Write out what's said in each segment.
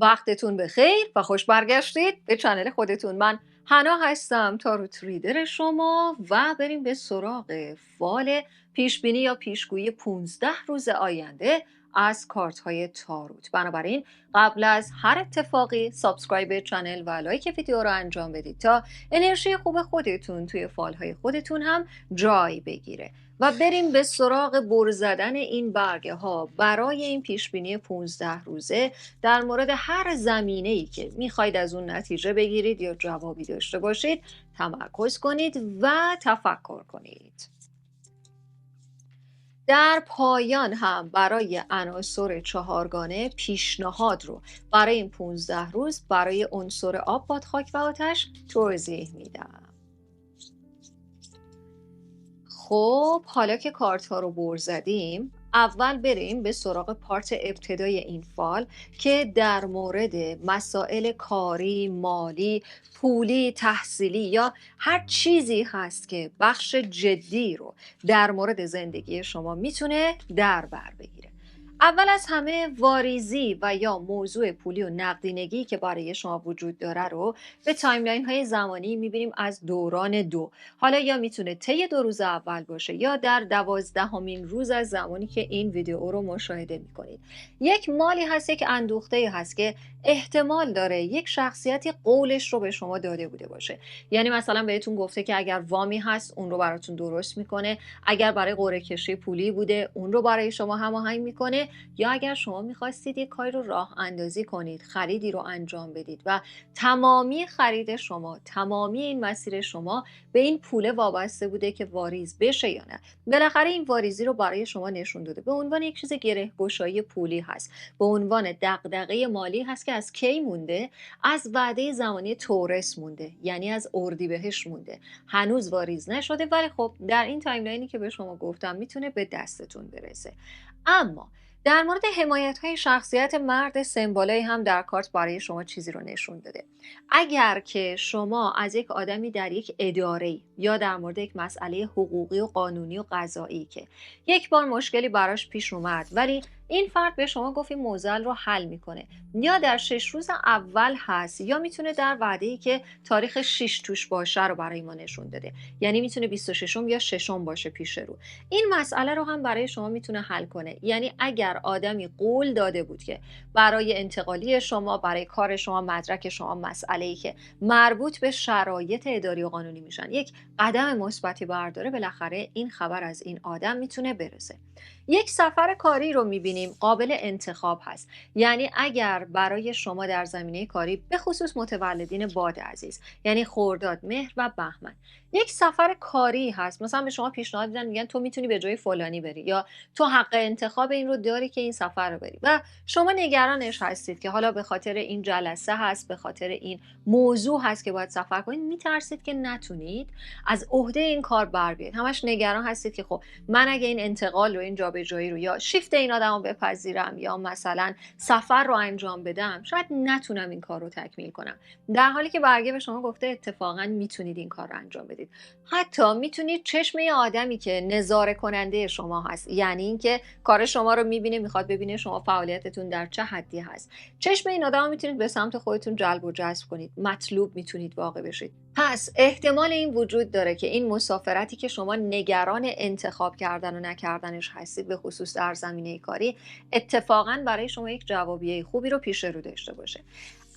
وقتتون بخیر و خوش برگشتید به چنل خودتون. من حنا هستم، تاروت ریدر شما، و بریم به سراغ فال پیشبینی یا پیشگویی 15 روز آینده از کارت های تاروت. بنابراین قبل از هر اتفاقی سابسکرایب چنل و لایک ویدیو رو انجام بدید تا انرژی خوب خودتون توی فال های خودتون هم جای بگیره و بریم به سراغ بر زدن این برگه ها برای این پیشبینی 15 روزه در مورد هر زمینه‌ای که میخواید از اون نتیجه بگیرید یا جوابی داشته باشید. تمرکز کنید و تفکر کنید. در پایان هم برای عناصر چهارگانه پیشنهاد رو برای این 15 روز برای عنصر آب، باد، خاک و آتش توضیح میدم. خب حالا که کارت ها رو بر زدیم، اول بریم به سراغ پارت ابتدای این فال که در مورد مسائل کاری، مالی، پولی، تحصیلی یا هر چیزی هست که بخش جدی رو در مورد زندگی شما میتونه در بر بگیره. اول از همه واریزی و یا موضوع پولی و نقدینگی که برای شما وجود داره رو به تایملاین های زمانی میبینیم از دوران 2. حالا یا میتونه طی 2 روز اول باشه یا در 12مین روز از زمانی که این ویدیو رو مشاهده میکنید. یک مالی هست، یک اندوخته هست که احتمال داره یک شخصیتی قولش رو به شما داده بوده باشه. یعنی مثلا بهتون گفته که اگر وامی هست اون رو براتون درست میکنه، اگر برای قرعه کشی پولی بوده اون رو برای شما هماهنگ میکنه، یا اگر شما میخواستید یک کاری رو راه اندازی کنید، خریدی رو انجام بدید و تمامی خرید شما، تمامی این مسیر شما به این پول وابسته بوده که واریز بشه یا نه. بالاخره این واریزی رو برای شما نشون داده. به عنوان یک چیز گره‌گشایی پولی هست، به عنوان دغدغه مالی هست که از کی مونده؟ از وعده زمانی تورس مونده، یعنی از اردیبهشت مونده. هنوز واریز نشده، ولی خب در این تایملاینی که به شما گفتم میتونه به دستتون برسه. اما در مورد حمایت‌های شخصیت مرد سمبولایی هم در کارت برای شما چیزی رو نشون داده. اگر که شما از یک آدمی در یک اداره‌ای یا در مورد یک مسئله حقوقی و قانونی و قضایی که یک بار مشکلی براش پیش اومد ولی این فرد به شما گفت این موضوع رو حل میکنه، یا در 6 روز اول هست یا میتونه در وعده‌ای که تاریخ 6 توش باشه رو برای ما نشون داده، یعنی میتونه 26م یا 6م باشه پیش رو. این مسئله رو هم برای شما میتونه حل کنه. یعنی اگر آدمی قول داده بود که برای انتقالی شما، برای کار شما، مدرک شما، مسئله‌ای که مربوط به شرایط اداری و قانونی میشن یک قدم مثبتی برداره، بالاخره این خبر از این آدم میتونه برسه. یک سفر کاری رو میبینیم قابل انتخاب هست. یعنی اگر برای شما در زمینه کاری، به خصوص متولدین باد عزیز، یعنی خرداد، مهر و بهمن، یک سفر کاری هست، مثلا به شما پیشنهاد میدن، میگن تو میتونی به جای فلانی بری یا تو حق انتخاب این رو داری که این سفر رو بری، و شما نگرانش هستید که حالا به خاطر این جلسه هست، به خاطر این موضوع هست که باید سفر کنید، میترسید که نتونید از عهده این کار بر بیاید. همش نگران هستید که خب من اگه این انتقال رو، این جابجایی رو یا شیفت این آدمو بپذیرم یا مثلا سفر رو انجام بدم، شاید نتونم این کار رو تکمیل کنم، در حالی که برگه به شما گفته اتفاقا میتونید این کار رو انجام بدید. حتی میتونید چشم یه آدمی که نظاره کننده شما هست، یعنی اینکه کار شما رو میبینه، میخواد ببینه شما فعالیتتون در چه حدی هست، چشم این آدم میتونید به سمت خودتون جلب و جذب کنید، مطلوب میتونید واقع بشید. پس احتمال این وجود داره که این مسافرتی که شما نگران انتخاب کردن و نکردنش هستید، به خصوص در زمینه کاری، اتفاقا برای شما یک جوابیه خوبی رو پیش رو داشته باشه.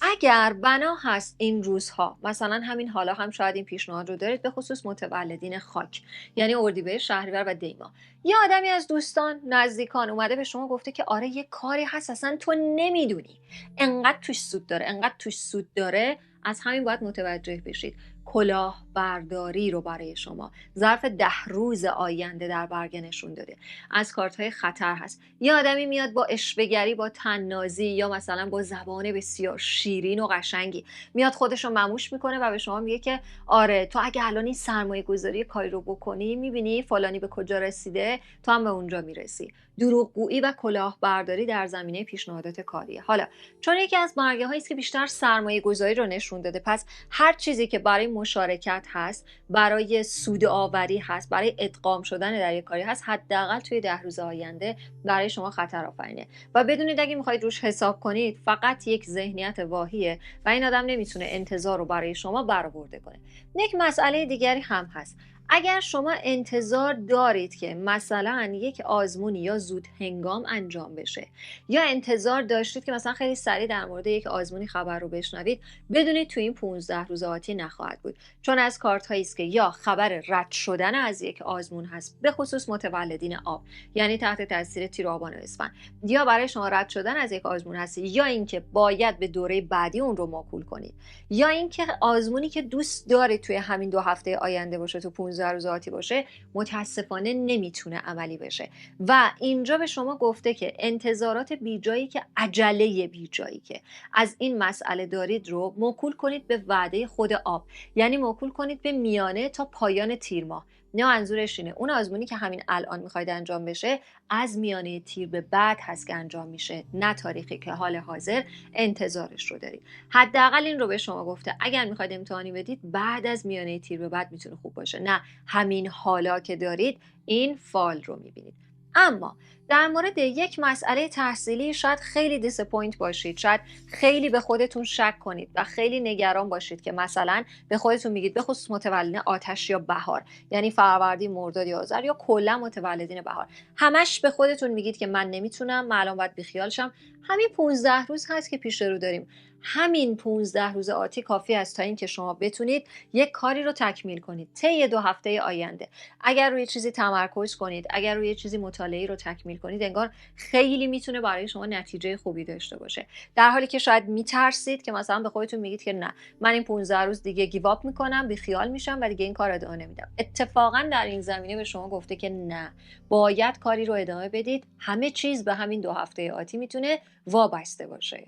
اگر بنا هست این روزها، مثلا همین حالا هم شاید این پیشنهاد رو دارید، به خصوص متولدین خاک، یعنی اردیبهشت، شهریور و دی ماه، یه آدمی از دوستان، نزدیکان اومده به شما گفته که آره یه کاری هست اصلا تو نمیدونی، انقدر توش سود داره، انقدر توش سود داره، از همین باید متوجه بشید. کلاه برداری رو برای شما ظرف 10 روز آینده در برگه نشون داده. از کارت‌های خطر هست. یه آدمی میاد با عشوه‌گری، با طنازی یا مثلا با زبان بسیار شیرین و قشنگی میاد خودش رو مموش میکنه و به شما میگه که آره تو اگه الان این سرمایه گذاری کاری رو بکنی، میبینی فلانی به کجا رسیده، تو هم به اونجا میرسی. دروغگویی و کلاهبرداری در زمینه پیشنهادات کاریه. حالا چون یکی از برگه هایی است که بیشتر سرمایه گذاری رو نشون داده، پس هر چیزی که برای مشارکت هست، برای سود آوری هست، برای ادغام شدن در یک کاری هست، حداقل توی 10 روز آینده برای شما خطر آفرینه. و بدونید اگه میخواید روش حساب کنید فقط یک ذهنیت واهیه و این آدم نمیتونه انتظار رو برای شما برآورده کنه. یک مسئله دیگری هم هست. اگر شما انتظار دارید که مثلا یک آزمونی یا زود هنگام انجام بشه، یا انتظار داشتید که مثلا خیلی سریع در مورد یک آزمونی خبر رو بشنوید، بدونید تو این 15 روز آتی نخواهد بود، چون از کارت هایی است که یا خبر رد شدن از یک آزمون هست، به خصوص متولدین آب، یعنی تحت تاثیر تیر آبان و اسفند، یا برای شما رد شدن از یک آزمون هست، یا اینکه باید به دوره بعدی اون رو موکول کنید، یا اینکه آزمونی که دوست دارید توی همین 2 هفته آینده باشه، تو 15 روز آتی باشه، متاسفانه نمیتونه عملی بشه. و اینجا به شما گفته که انتظارات بیجایی که عجله بیجایی که از این مسئله دارید رو موکول کنید به وعده خود آب، یعنی موکول کنید به میانه تا پایان تیر ماه. نه، منظورش اینه اون آزمونی که همین الان میخواید انجام بشه از میانه تیر به بعد هست که انجام میشه، نه تاریخی که حال حاضر انتظارش رو دارید. حداقل این رو به شما گفته اگر میخواید امتحانی بدید بعد از میانه تیر به بعد میتونه خوب باشه، نه همین حالا که دارید این فال رو میبینید. اما در مورد یک مسئله تحصیلی شاید خیلی دیسپوینت باشید، شاید خیلی به خودتون شک کنید و خیلی نگران باشید که مثلا به خودتون میگید، به خصوص متولدین آتش یا بهار، یعنی فروردین، مرداد یا آذر، یا کلا متولدین بهار، همش به خودتون میگید که من نمیتونم، من الان باید بیخیال شم. همین 15 روز هست که پیش رو داریم، همین 15 روز آتی کافی است تا اینکه شما بتونید یک کاری رو تکمیل کنید طی 2 هفته آینده. اگر روی چیزی تمرکز کنید، اگر روی چیزی مطالعه رو تکمیل کنید، انگار خیلی میتونه برای شما نتیجه خوبی داشته باشه، در حالی که شاید میترسید که مثلا به خودتون میگید که نه، من این 15 روز دیگه گیواب میکنم، بیخیال میشم و دیگه این کار ادامه نمیدم. اتفاقا در این زمینه به شما گفته که نه، باید کاری رو ادامه بدید. همه چیز به همین 2 هفته آتی میتونه وابسته باشه.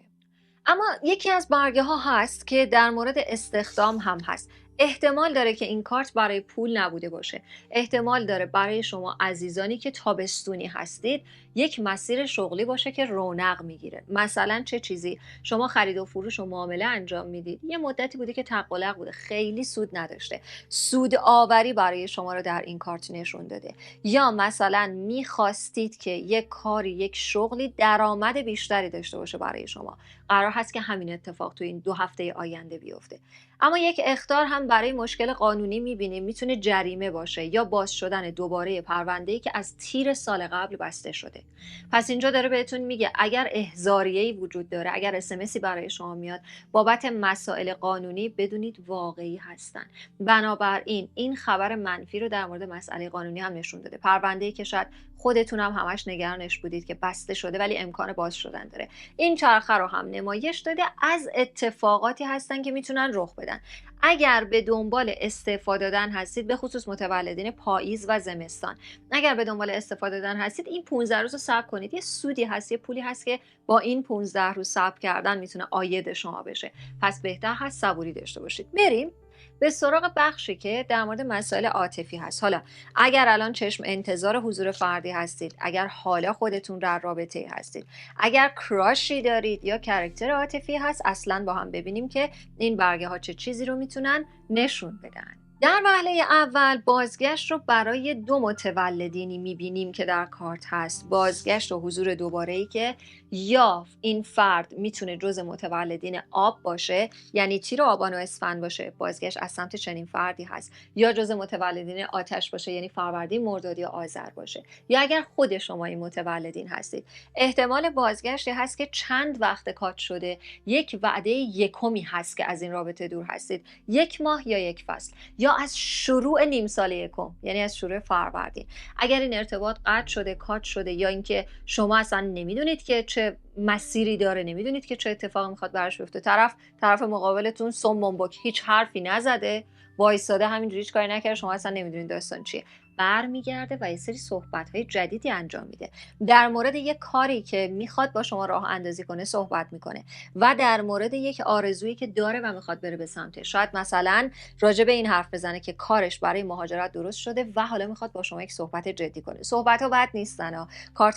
اما یکی از برگه ها هست که در مورد استخدام هم هست. احتمال داره که این کارت برای پول نبوده باشه، احتمال داره برای شما عزیزانی که تابستونی هستید یک مسیر شغلی باشه که رونق میگیره. مثلا چه چیزی؟ شما خرید و فروش و معامله انجام میدید، یه مدتی بوده که تق و لق بوده، خیلی سود نداشته، سود آوری برای شما رو در این کارت نشون داده. یا مثلا میخواستید که یک کاری، یک شغلی درآمد بیشتری داشته باشه برای شما، قرار هست که همین اتفاق تو این 2 هفته آینده بیفته. اما یک اخطار هم برای مشکل قانونی میبینیم، میتونه جریمه باشه یا باز شدن دوباره پرونده‌ای که از تیر سال قبل بسته شده. پس اینجا داره بهتون میگه اگر احضاریه‌ای وجود داره، اگر اسمسی برای شما میاد بابت مسائل قانونی، بدونید واقعی هستن. بنابراین این خبر منفی رو در مورد مسئله قانونی هم نشون داده. پرونده‌ای که شاید خودتون هم همش نگرانش بودید که بسته شده ولی امکان باز شدن داره، این چرخه رو هم نمایش داده از اتفاقاتی هستن که میتونن رخ بدن. اگر به دنبال استعفا دادن هستید، به خصوص متولدین پاییز و زمستان، اگر به دنبال استعفا دادن هستید، این 15 روز رو صبر کنید. یه سودی هست، یه پولی هست که با این 15 روز صبر کردن میتونه عاید شما بشه. پس بهتر هست صبوری داشته باشید. بریم به سراغ بخشی که در مورد مسائل عاطفی هست. حالا اگر الان چشم انتظار حضور فردی هستید، اگر حالا خودتون در رابطه هستید، اگر کراشی دارید یا کاراکتر عاطفی هست، اصلا با هم ببینیم که این برگه ها چه چیزی رو میتونن نشون بدن. در وهله اول بازگشت رو برای 2 متولدینی میبینیم که در کارت هست. بازگشت و حضور دوباره‌ای که یا این فرد میتونه جز متولدین آب باشه، یعنی تیر آبان و اسفند باشه، بازگشت از سمت چنین فردی هست، یا جز متولدین آتش باشه، یعنی فروردین، مرداد یا آذر باشه، یا اگر خود شما این متولدین هستید، احتمال بازگشتی هست که چند وقت کات شده یک وعده یکمی هست که از این رابطه دور هستید، 1 ماه یا 1 فصل، یا از شروع نیم سال یکم، یعنی از شروع فروردین. اگر این ارتباط قطع شده، کات شده، یا اینکه شما اصلا نمیدونید که چه مسیری داره، نمیدونید که چه اتفاقی میخواد براش بیفته، طرف مقابلتون صم بک هیچ حرفی نزده، وایساده همینجوری هیچ کاری نکرده، شما اصلا نمیدونید داستان چیه، برمیگرده و یه سری صحبت‌های جدیدی انجام میده. در مورد یک کاری که میخواد با شما راه اندازی کنه صحبت میکنه و در مورد یک آرزویی که داره و میخواد بره به سمتش. شاید مثلا راجع به این حرف بزنه که کارش برای مهاجرت درست شده و حالا میخواد با شما یک صحبت جدی کنه. صحبت‌ها بد نیستن ها،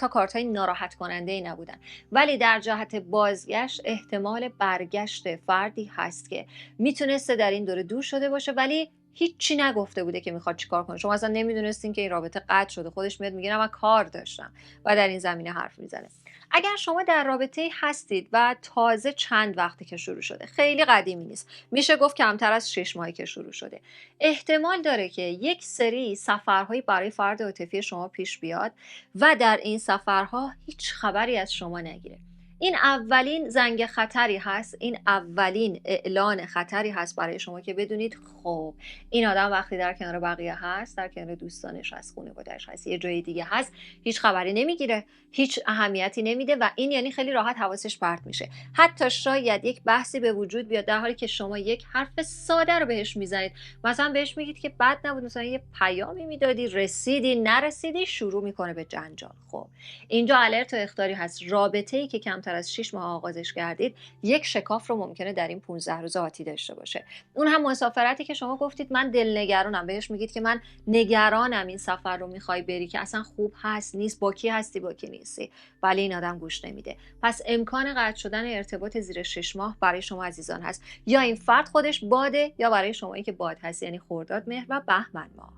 کارت‌های ناراحت کننده‌ای نبودن، ولی در جهت بازگشت احتمال برگشت فردی هست که میتونسته در این دوره دور شده باشه ولی هیچی نگفته بوده که میخواد چیکار کنه. شما اصلا نمیدونستین که این رابطه قطع شده، خودش میاد میگه من کار داشتم و در این زمینه حرف میزنه. اگر شما در رابطه هستید و تازه چند وقتی که شروع شده، خیلی قدیمی نیست، میشه گفت کمتر از 6 ماهی که شروع شده، احتمال داره که یک سری سفرهایی برای فرد عاطفی شما پیش بیاد و در این سفرها هیچ خبری از شما نگیره. این اولین زنگ خطری هست، این اولین اعلان خطری هست برای شما که بدونید خب این آدم وقتی در کنار بقیه هست، در کنار دوستانش هست، خانواده‌اش هست، یه جای دیگه هست، هیچ خبری نمیگیره، هیچ اهمیتی نمیده و این یعنی خیلی راحت حواسش پرت میشه. حتی شاید یک بحثی به وجود بیاد در حالی که شما یک حرف ساده رو بهش میزنید، مثلا بهش میگید که بد نبود، مثلا یه پیامی میدادی، رسیدی نرسیدی، شروع میکنه به جنجال. خب اینجا الرت و اخطاری هست. رابطه‌ای که کمتر از 6 ماه آغازش کردید یک شکاف رو ممکنه در این 15 روز آتی داشته باشه. اون هم مسافرتی که شما گفتید من دلنگرانم، بهش میگید که من نگرانم این سفر رو میخوای بری که اصلا خوب هست نیست، با کی هستی با کی نیستی، ولی این آدم گوش نمیده. پس امکان قطع شدن ارتباط زیر 6 ماه برای شما عزیزان هست. یا این فرد خودش باده یا برای شمایی که باد هست، یعنی خرداد، مهر و بهمن ماه.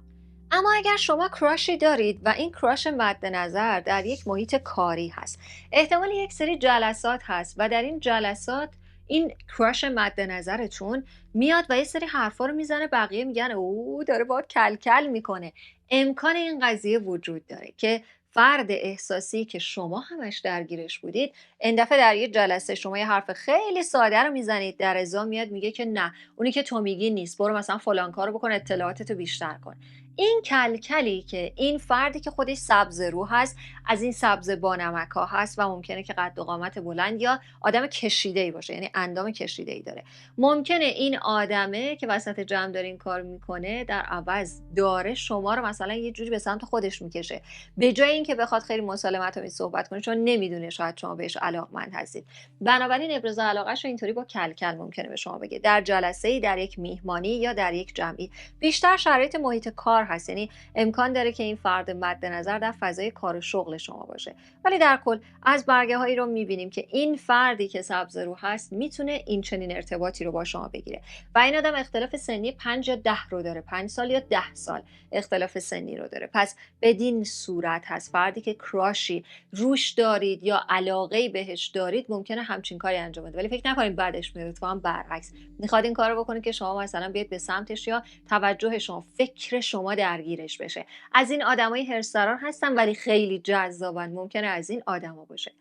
اما اگر شما کراشی دارید و این کراش مد نظر در یک محیط کاری هست، احتمال یک سری جلسات هست و در این جلسات این کراش مد نظرتون میاد و یه سری حرفا رو میزنه، بقیه میگن او داره باهات کلکل میکنه. امکان این قضیه وجود داره که فرد احساسی که شما همش درگیرش بودید این دفعه در یه جلسه شما یه حرف خیلی ساده رو میزنید، در ازا میاد میگه که نه اونی که تو میگی نیست، برو مثلا فلان کارو بکن، اطلاعاتتو بیشتر کن. این کلکلی که این فردی که خودش سبز رو هست، از این سبز بانمک ها هست و ممکنه که قد و قامت بلند یا آدم کشیده‌ای باشه، یعنی اندام کشیده‌ای داره، ممکنه این آدمه که وسط جمع داره این کار میکنه در عوض داره شما رو مثلا یه جوری به سمت خودش میکشه، به جای اینکه بخواد خیلی مسالمت آمیز صحبت کنه، چون نمیدونه شاید شما بهش علاقمند هستید. بنابراین ابراز علاقه‌شو اینطوری با کلکل ممکنه به شما بگه، در جلسه‌ای، در یک میهمانی یا در یک جمعی. بیشتر شرایط محیط کار هست، یعنی امکان داره که این فرد مد نظر در فضای کار و شغل شما باشه. ولی در کل از برگه هایی رو میبینیم که این فردی که سبز رو هست میتونه این چنین ارتباطی رو با شما بگیره و این آدم اختلاف سنی 5 یا 10 رو داره، 5 سال یا 10 سال اختلاف سنی رو داره. پس بدین صورت هست فردی که کراشی روش دارید یا علاقه‌ای بهش دارید ممکنه همچین کاری انجام بده، ولی فکر نکنید بعدش میاد اتفاقا برعکس میخواد این کارو بکنه که شما مثلا بیاید به سمتش یا توجه شما، فکر شما درگیرش بشه. از این آدمای حرص‌سرا هستن ولی خیلی جذابن، ممکنه از این آدما باشه.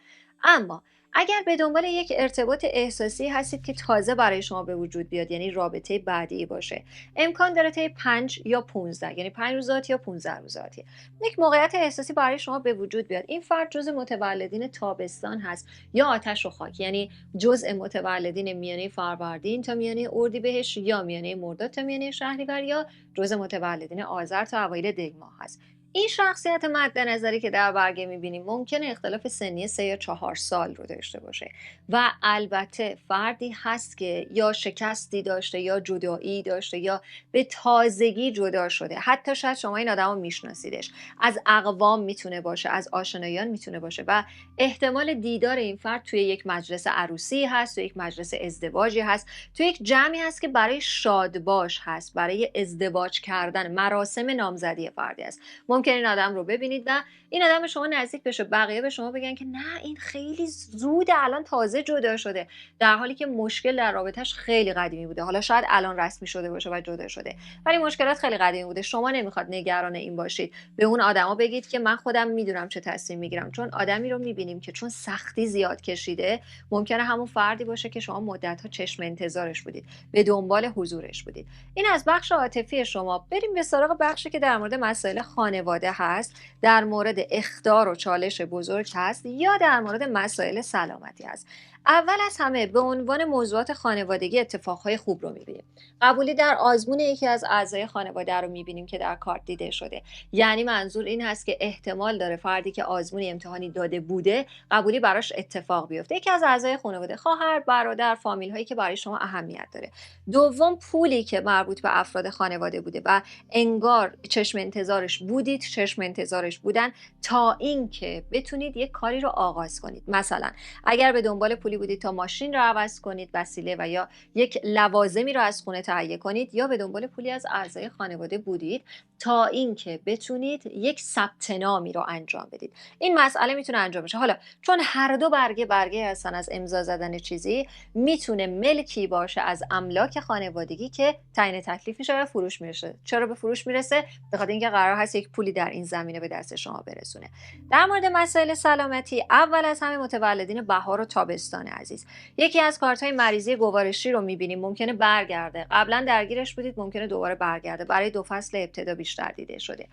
اما اگر به دنبال یک ارتباط احساسی هستید که تازه برای شما به وجود بیاد، یعنی رابطه بعدی باشه، امکان داره طی 5 یا 15، یعنی 5 روز آتی یا 15 روز آتی، یک موقعیت احساسی برای شما به وجود بیاد. این فرد جزء متولدین تابستان هست یا آتش و خاک، یعنی جزء متولدین میانه فروردین تا میانه اردیبهشت یا میانه مرداد تا میانه شهریور یا جزء متولدین آذر تا اوایل دی ماه هست. این شخصیت مد نظری که در برگه میبینیم ممکنه اختلاف سنی 3 یا 4 سال رو داشته باشه و البته فردی هست که یا شکستی داشته یا جدایی داشته یا به تازگی جدا شده. حتی شاید شما این آدم رو میشناسیدش، از اقوام میتونه باشه، از آشنایان میتونه باشه و احتمال دیدار این فرد توی یک مجلس عروسی هست، توی یک مجلس ازدواجی هست، توی یک جمعی هست که برای شادباش هست، برای ازدواج کردن، مراسم نامزدی فردی هست. ممکن این آدم رو ببینید و این آدم به شما نزدیک بشه، بقیه به شما بگن که نه این خیلی زوده، الان تازه جدا شده، در حالی که مشکل در رابطش خیلی قدیمی بوده. حالا شاید الان رسمی شده باشه و جدا شده ولی مشکلات خیلی قدیمی بوده. شما نمیخواد نگران این باشید، به اون آدما بگید که من خودم میدونم چه تصمیم میگیرم، چون آدمی رو میبینیم که چون سختی زیاد کشیده ممکنه همون فردی باشه که شما مدت‌ها چشم انتظارش بودید، به دنبال حضورش بودید. این از بخش عاطفی شما. بریم به سراغ بخشی که در مورد مسائل خانواده هست، در مورد اخطار و چالش بزرگ هست یا در مورد مسائل سلامتی هست. اول از همه به عنوان موضوعات خانوادگی اتفاقهای خوب رو میبینیم. قبولی در آزمون یکی از اعضای خانواده رو میبینیم که در کارت دیده شده. یعنی منظور این هست که احتمال داره فردی که آزمونی امتحانی داده بوده قبولی براش اتفاق بیفته. یکی از اعضای خانواده، خواهر، برادر، فامیل هایی که برای شما اهمیت داره. دوم، پولی که مربوط به افراد خانواده بوده و انگار چشم انتظارش بودید، چشم انتظارش بودن تا اینکه بتونید یک کاری رو آغاز کنید. مثلا اگر به دنبال پولی بودید تا ماشین رو عوض کنید، وسیله و یا یک لوازمی رو از خونه تهیه کنید، یا به دنبال پولی از اعضای خانواده بودید تا اینکه بتونید یک ثبت نامی رو انجام بدید. این مسئله میتونه انجام بشه. حالا چون هر دو برگه هستن از امضا زدن چیزی، میتونه ملکی باشه از املاک خانوادگی که تعیین تکلیف میشه و فروش میرسه. چرا به فروش میرسه؟ به خاطر اینکه قرار هست یک پولی در این زمینه به دست شما برسونه. در مورد مسائل سلامتی، اول از همه متولدین بهار و تابستان عزیز، یکی از کارت‌های مریضی گوارشی رو می‌بینیم، ممکنه برگرده. قبلا درگیرش بودید، ممکنه دوباره برگرده. برای 2 فصل ابتدا بیشتر دیده شده.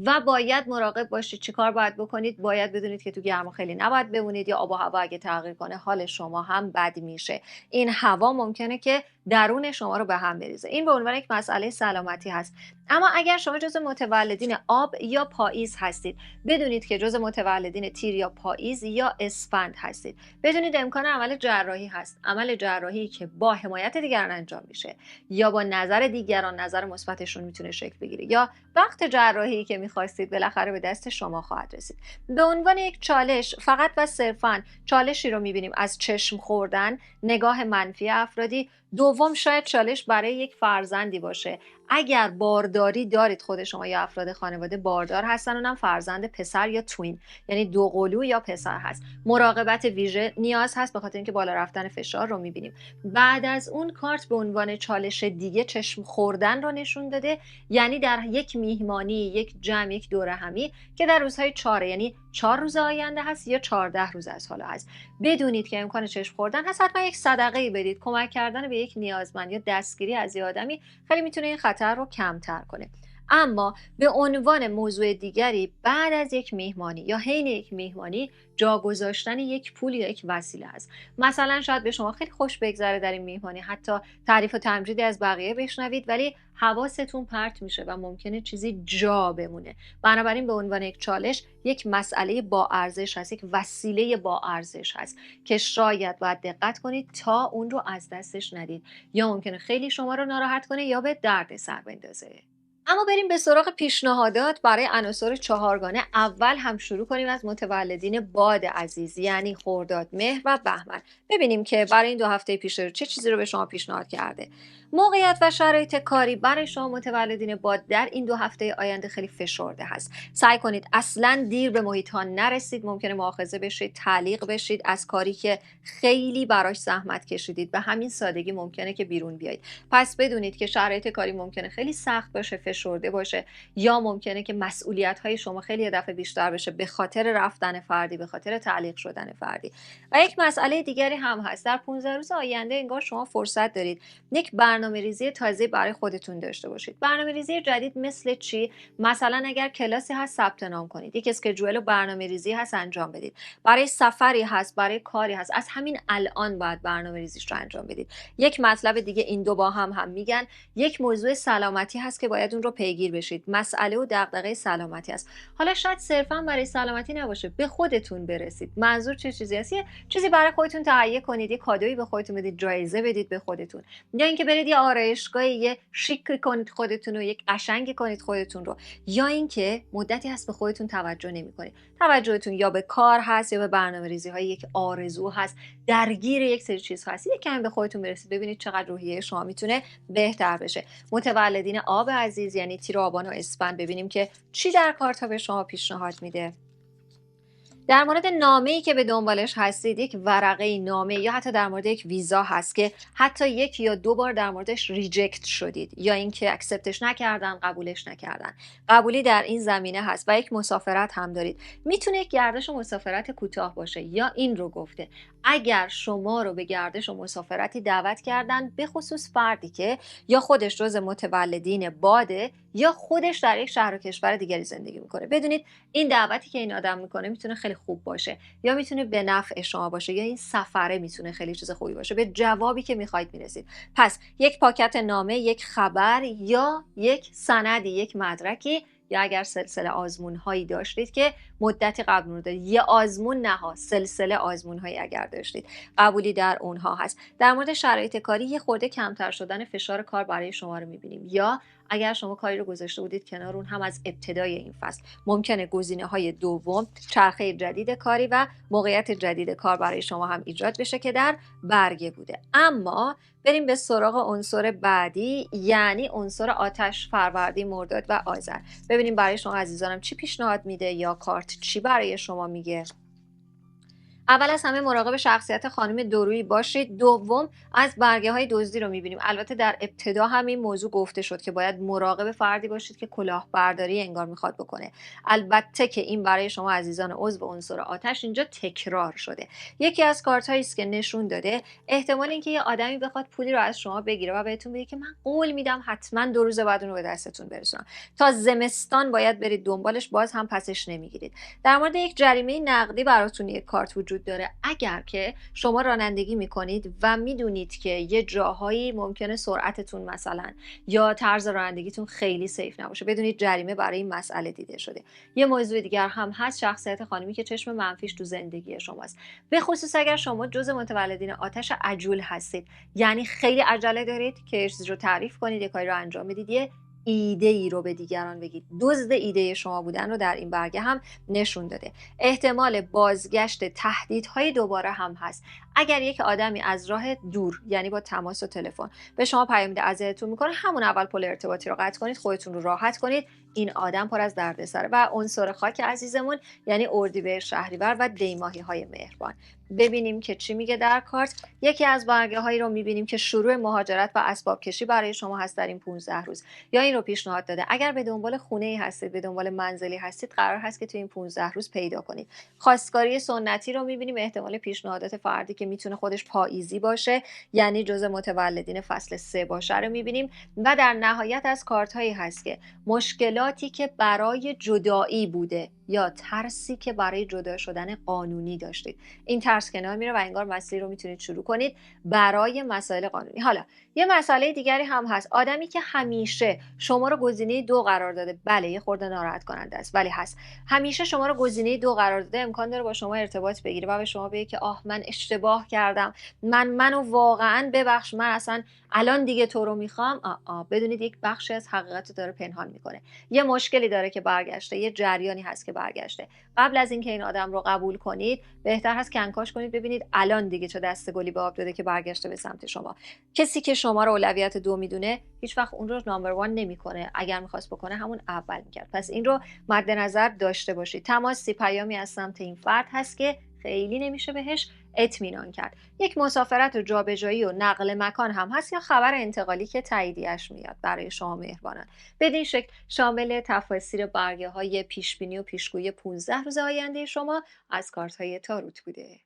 و باید مراقب باشید. چیکار باید بکنید؟ باید بدونید که تو گرما خیلی نباید بمونید، یا آب و هوا اگه تغییر کنه حال شما هم بد میشه. این هوا ممکنه که درون شما رو به هم بریزه. این به عنوان یک مسئله سلامتی هست. اما اگر شما جزو متولدین آب یا پاییز هستید، بدونید که جزو متولدین تیر یا پاییز یا اسفند هستید. بدونید امکان عمل جراحی هست. عمل جراحی که با حمایت دیگران انجام میشه یا با نظر دیگران، نظر مثبتشون میتونه شکل بگیره، یا وقت جراحی که میخواستید بالاخره به دست شما خواهد رسید. به عنوان یک چالش فقط و صرفاً چالشی رو میبینیم از چشم خوردن، نگاه منفی افرادی. دوم، شاید چالش برای یک فرزندی باشه. اگر بارداری دارید، خود شما یا افراد خانواده باردار هستن، اونم فرزند پسر یا توین، یعنی دوقلو یا پسر هست، مراقبت ویژه نیاز هست به خاطر اینکه بالا رفتن فشار رو میبینیم. بعد از اون کارت به عنوان چالش دیگه چشم خوردن رو نشون داده، یعنی در یک میهمانی، یک جمع، یک دوره همی که در روزهای 4، یعنی 4 روز آینده هست یا 14 روز از حالا هست، بدونید که امکان چشم خوردن هست. حتما یک صدقه بدید. کمک کردن به یک نیازمند یا دستگیری از یه آدمی خیلی میتونه این خطر رو کمتر کنه. اما به عنوان موضوع دیگری، بعد از یک میهمانی یا حین یک میهمانی، جا گذاشتن یک پول یا یک وسیله است. مثلا شاید به شما خیلی خوش بگذره در این میهمانی، حتی تعریف و تمجیدی از بقیه بشنوید، ولی حواستون پرت میشه و ممکنه چیزی جا بمونه. بنابراین به عنوان یک چالش، یک مسئله با ارزش هست، یک وسیله با ارزش هست که شاید باید دقت کنید تا اون رو از دستش ندید، یا ممکنه خیلی شما رو ناراحت کنه یا به درد سر بندازه. اما بریم به سراغ پیشنهادات برای عناصر 4گانه. اول هم شروع کنیم از متولدین باد عزیز، یعنی خرداد، مهر و بهمن. ببینیم که برای این 2 هفته پیش رو چه چیزی رو به شما پیشنهاد کرده. موقعیت و شرایط کاری برای شما متولدین باد در این 2 هفته آینده خیلی فشرده هست. سعی کنید اصلاً دیر به محیط ها نرسید. ممکنه مؤاخذه بشید، تعلیق بشید از کاری که خیلی براش زحمت کشیدید. به همین سادگی ممکنه که بیرون بیایید. پس بدونید که شرایط کاری ممکنه خیلی سخت باشه، فشرده باشه، یا ممکنه که مسئولیت های شما خیلی یه دفعه بیشتر بشه به خاطر رفتن فردی، به خاطر تعلیق شدن فردی. و یک مسئله دیگری هم هست. در 15 روز آینده انگار شما فرصت دارید یک برنامه‌ریزی تازه برای خودتون داشته باشید. برنامه‌ریزی جدید مثل چی؟ مثلا اگر کلاسی هست ثبت نام کنید، یک اسکیجول و برنامه‌ریزی هست انجام بدید. برای سفری هست، برای کاری هست، از همین الان باید برنامه‌ریزیش رو انجام بدید. یک مطلب دیگه این دو با هم میگن. یک موضوع سلامتی هست که باید اون رو پیگیر بشید. مسئله و دغدغه سلامتی است. حالا شاید صرفا برای سلامتی نباشه، به خودتون برسید. منظور چه چیزی است؟ یه چیزی برای خودتون تهیه کنید، یه کادویی به خودتون بدید، جایزه بدید به خودتون، یا اینکه برید یه آرایشگاهی، یه شیک کنید خودتون رو، یک قشنگ کنید خودتون رو، یا اینکه مدتی هست به خودتون توجه نمی‌کنید. توجهتون یا به کار هست یا به برنامه‌ریزی‌های یک آرزو هست، درگیر یک سری چیزها هست. یک کمی به خودتون برسید، ببینید چقدر روحیه شما میتونه بهتر بشه. متولدین آب عزیز، یعنی تیر، آبان و اسفند، ببینیم که چی در کارتا به شما پیشنهاد میده. در مورد نامه‌ای که به دنبالش هستید، یک ورقه نامه یا حتی در مورد یک ویزا هست که حتی 1 یا 2 بار در موردش ریجکت شدید، یا اینکه اکسپتش نکردن، قبولش نکردن. قبولی در این زمینه هست. و یک مسافرت هم دارید. میتونه یک گردش و مسافرت کوتاه باشه، یا این رو گفته اگر شما رو به گردش و مسافرتی دعوت کردن، به خصوص فردی که یا خودش جز متولدین باده یا خودش در یک شهر و کشور دیگری زندگی میکنه. بدونید این دعوتی که این آدم میکنه میتونه خیلی خوب باشه یا میتونه به نفع شما باشه یا این سفره میتونه خیلی چیز خوبی باشه، به جوابی که میخواید میرسید. پس یک پاکت نامه، یک خبر یا یک سندی، یک مدرکی، یا اگر سلسله آزمون هایی داشتید که مدتی قبل رو دارید، یه آزمون نه، سلسله آزمون هایی اگر داشتید قبولی در اونها هست. در مورد شرایط کاری یه خورده کمتر شدن فشار کار برای شما رو میبینیم، یا اگر شما کاری رو گذاشته بودید کنار، اون هم از ابتدای این فصل ممکنه گزینه های دوم، چرخه جدید کاری و موقعیت جدید کار برای شما هم ایجاد بشه که در برگه بوده. اما بریم به سراغ عنصر بعدی، یعنی عنصر آتش، فروردین، مرداد و آذر. ببینیم برای شما عزیزانم چی پیشنهاد میده یا کارت چی برای شما میگه. اول از همه مراقب شخصیت خانم دورویی باشید. دوم، از برگه های دزدی رو میبینیم. البته در ابتدا همین موضوع گفته شد که باید مراقب فردی باشید که کلاهبرداری انگار میخواد بکنه. البته که این برای شما عزیزان عضو عنصر آتش اینجا تکرار شده. یکی از کارت هایی است که نشون داده احتمال اینکه یه آدمی بخواد پولی رو از شما بگیره و بهتون بگه که من قول میدم حتما 2 روز بعد اون رو به دستتون برسونم، تا زمستان باید برید دنبالش، باز هم پسش نمیگیرید. در مورد یک جریمه نقدی براتون یک کارت وجود داره. اگر که شما رانندگی میکنید و میدونید که یه جاهایی ممکنه سرعتتون مثلا یا طرز رانندگیتون خیلی سیف نباشه، بدونید جریمه برای این مسئله دیده شده. یه موضوع دیگر هم هست، شخصیت خانمی که چشم منفیش تو زندگی شماست، به خصوص اگر شما جز متولدین آتش عجول هستید، یعنی خیلی عجله دارید که یه چیزی رو تعریف کنید، یه کاری رو انجام بدید، یه ایده ای رو به دیگران بگید. دزد ایده شما بودن رو در این برگه هم نشون داده. احتمال بازگشت تهدیدهای دوباره هم هست. اگر یک آدمی از راه دور، یعنی با تماس و تلفن، به شما پیام میده، اذیتتون میکنه، همون اول پل ارتباطی رو قطع کنید، خودتون رو راحت کنید. این آدم پر از دردسره. و عنصر خاک عزیزمون یعنی اردیبهشت، شهریور و دیماهی های مهربان. ببینیم که چی میگه در کارت. یکی از برگه هایی رو میبینیم که شروع مهاجرت و اسباب کشی برای شما هست در این 15 روز، یا این رو پیشنهاد داده اگر به دنبال خونه ای هستید، به دنبال منزلی هستید، قرار هست که تو این 15 روز پیدا کنید. خواستگاری سنتی رو میبینیم، احتمال پیشنهادات فردی که میتونه خودش پاییزی باشه، یعنی جزء متولدین فصل 3 باشه رو میبینیم. و در نهایت از کارت هایی هست که مشکلاتی که برای جدایی بوده یا ترسی که برای جدا شدن قانونی داشتید، این ترس کنار میره و انگار مسیر رو میتونید شروع کنید برای مسائل قانونی. حالا یه مسئله دیگری هم هست، آدمی که همیشه شما رو گزینه 2 قرار داده. بله، یه خورده ناراحت کننده است ولی هست. همیشه شما رو گزینه 2 قرار داده، امکان داره با شما ارتباط بگیره و به شما بگه که آه من اشتباه کردم، منو واقعا ببخش، من اصلا الان دیگه تو رو میخوام. بدونید یک بخشی از حقیقت داره پنهان میکنه. یه مشکلی داره که برگشته، یه جریانی هست که برگشته. قبل از اینکه این آدم رو قبول کنید، بهتر هست کنکاش کنید، ببینید الان دیگه چه دست گلی به آب داده که برگشته به سمت شما. کسی که شما رو اولویت 2 میدونه هیچ وقت اون رو نامبر 1 نمیکنه. اگر میخواست بکنه همون اول میکرد. پس این رو مد نظر داشته باشید. تماسی، پیامی از سمت این فرد هست که خیلی نمیشه بهش اطمینان کرد. یک مسافرت و جابجایی و نقل مکان هم هست یا خبر انتقالی که تاییدیش میاد برای شما مهربانان. بدین شکل شامل تفاسیر برگه های پیشبینی و پیشگویی 15 روز آینده شما از کارت های تاروت بوده.